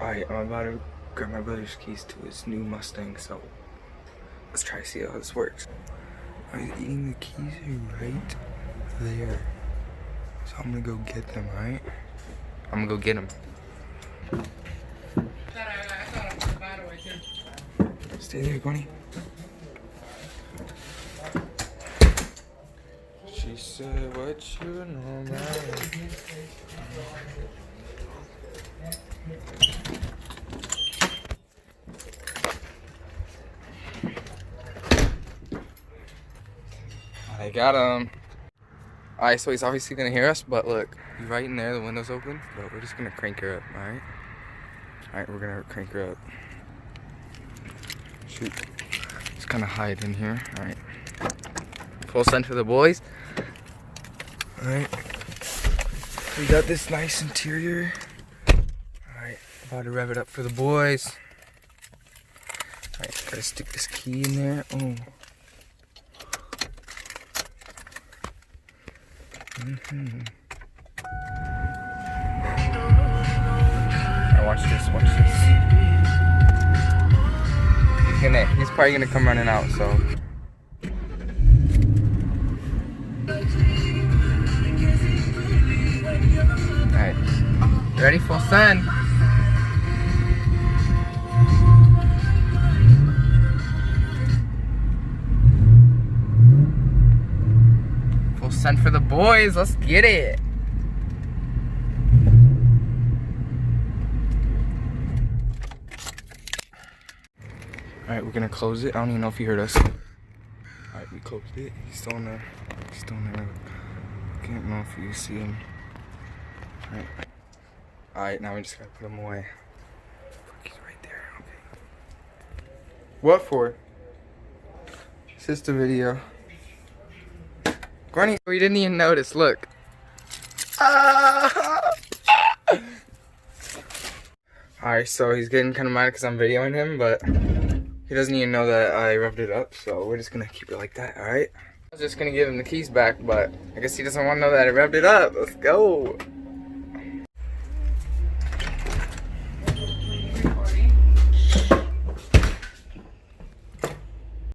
Alright, I'm about to grab my brother's keys to his new Mustang, so let's try to see how this works. Alright, the keys are right there. So I'm gonna go get them, alright? I'm gonna go get them. Stay there, Gwenny. She said, what you know about it? I got him. Alright, so he's obviously gonna hear us, but look, he's right in there, the window's open, but we're just gonna crank her up, alright? Alright, we're gonna crank her up. Shoot. Just kinda hide in here, alright. Full send for the boys. Alright. We got this nice interior. Alright, about to rev it up for the boys. Alright, gotta stick this key in there. Oh. Alright, watch this, watch this. He's probably gonna come running out, so. Alright. Ready? Full send. Full send for the boys. Let's get it. Alright, we're gonna close it. I don't even know if he heard us. Alright, we closed it. He's still in there. He's still in there. Can't know if you see him. Alright. Alright, now we just gotta put him away. He's right there. Okay. What for? It's just a video. Granny, we didn't even notice. Look. Alright, so he's getting kind of mad because I'm videoing him, but he doesn't even know that I revved it up, so we're just gonna keep it like that, alright? I was just gonna give him the keys back, but I guess he doesn't want to know that I revved it up. Let's go.